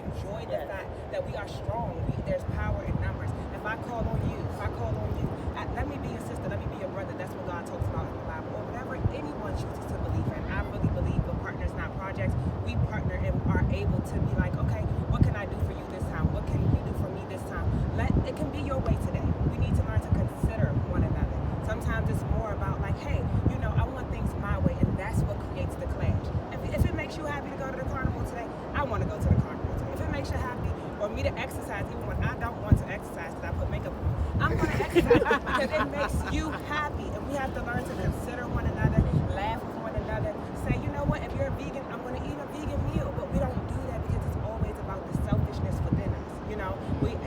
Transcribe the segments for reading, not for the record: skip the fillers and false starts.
enjoy the fact that we are strong. There's power in numbers. If I call on you, let me be your sister, let me be your brother. That's what God talks about in the Bible, or whatever anyone chooses to believe in. I really believe with Partners Not Projects, we partner and are able to be like, okay, what can I do for you this time? What can you do for me this time? It can be your way today. We need to learn to consider one another. Sometimes it's more about like, hey, I want things my way, and that's what creates the clash. If it makes you happy to go to the carnival today, I want to go to the carnival today. If it makes you happy, or me to exercise, even when I don't want to exercise because I put makeup on, I'm going to exercise because it makes you happy. And we have to learn to consider one another, laugh with one another, say, you know what, if you're a vegan, I'm going to eat a vegan meal. But we don't do that because it's always about the selfishness within us.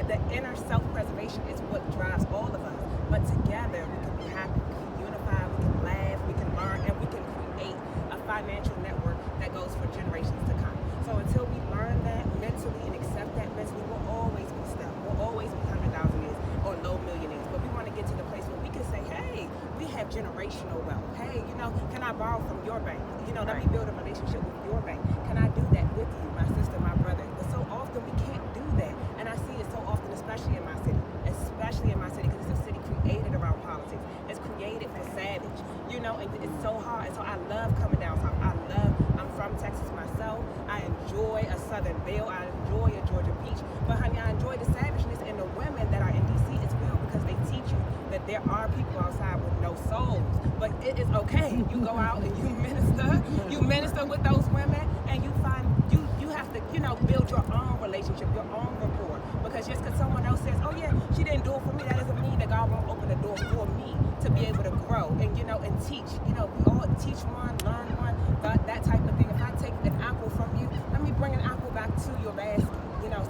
The inner self-preservation is what drives all of us. But together, we can be happy, we can unify, we can laugh, we can learn, and we can create a financial network that goes for generations to come. So until we learn that mentally and accept that mentally, we'll always be stuck. We'll always be 100,000 years or low millionaires. But we want to get to the place where we can say, hey, we have generational wealth. Hey, can I borrow from your bank? Let me build a relationship with your bank. Can I do that with you, my sister, my brother? But so often we can't do that. And I see it so often, especially in my city, because it's a city created around politics. It's created for savage, and it's so hard. And so I love coming down south. I'm from Texas myself. I enjoy a Southern Belle. I enjoy a Georgia Peach. But honey, I enjoy the savageness in the women that are in DC as well, because they teach you that there are people outside with no souls. But it is okay. You go out and you minister with those women, and you find you have to, build your own relationship, your own rapport. Because just because someone else says, oh yeah, she didn't do it for me, that doesn't mean that God won't open the door for me to be able to grow and and teach. We all teach one, learn one, that type of thing. If I take an apple from you, let me bring an apple back to your basket.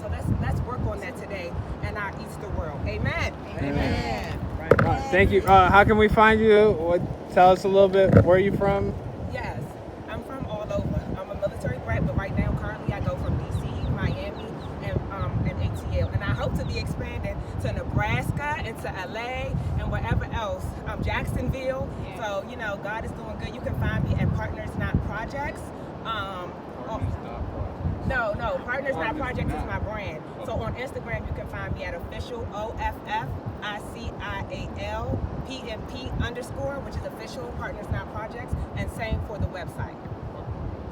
So let's work on that today in our Easter world. Amen. Amen. Right. Thank you. How can we find you? Tell us a little bit. Where are you from? Yes, I'm from all over. I'm a military brat, but right now, currently, I go from DC, Miami, and ATL. And I hope to be expanding to Nebraska and to LA and wherever else. Jacksonville. Yeah. So, God is doing good. You can find me at Partners Not Projects. No, Partners Not Projects is my brand. So on Instagram, you can find me at official OFFICIAL PMP_, which is official Partners Not Projects, and same for the website.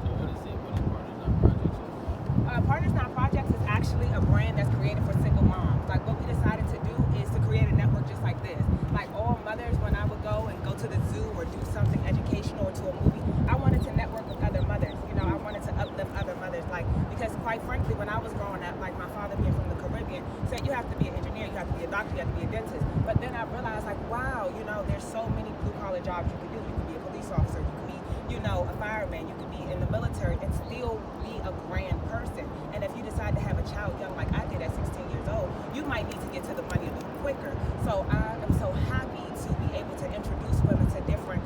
So what is Partners Not Projects? Partners Not Projects is actually a brand that's created for single moms. Like what we decided to do is to create a network just like this. Like all mothers, when I would go to the zoo or do something educational or to a movie, I wanted to network with other mothers. I wanted to uplift other mothers. Because quite frankly, when I was growing up, like my father being from the Caribbean, said you have to be an engineer, you have to be a doctor, you have to be a dentist. But then I realized wow, there's so many blue collar jobs you can do. You can be a police officer, you can be, a fireman, you can be in the military and still be a grand person. And if you decide to have a child young like I did at 16 years old, you might need to get to the money a little quicker. So I am so happy to be able to introduce women to different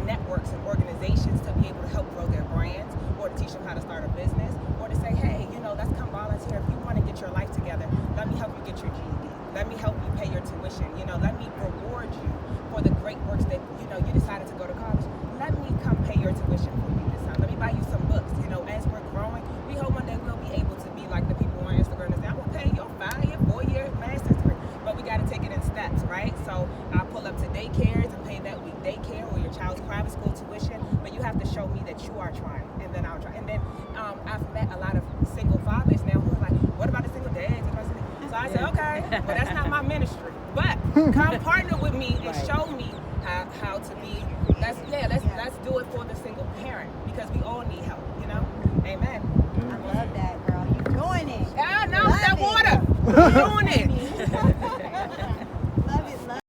networks and organizations to be able to help grow their brands, or to teach them how to start a business, or to say, hey, let's come volunteer. If you want to get your life together, let me help you get your GED. Let me help you pay your tuition. Let me reward you for the great works that, you decided to go to college. Let me come pay your tuition for you this time. Let me buy you some books. As we're growing, we hope one day we'll be able to be like the people on Instagram that say, I'm going to pay your 5-year, 4-year master's degree. But we got to take it in steps, right? So I pull up to daycares and pay that week daycare or your child's private school tuition, but you have to show me that you are trying, and then I'll try. And then I've met a lot of single fathers now who are like, what about the single dads? So I said, okay, well that's not my ministry, but come partner with me and show me how to be. Let's do it for the single parent, because we all need help, Amen. I love that, girl. You're doing it. Yeah, no, that water. We're doing it.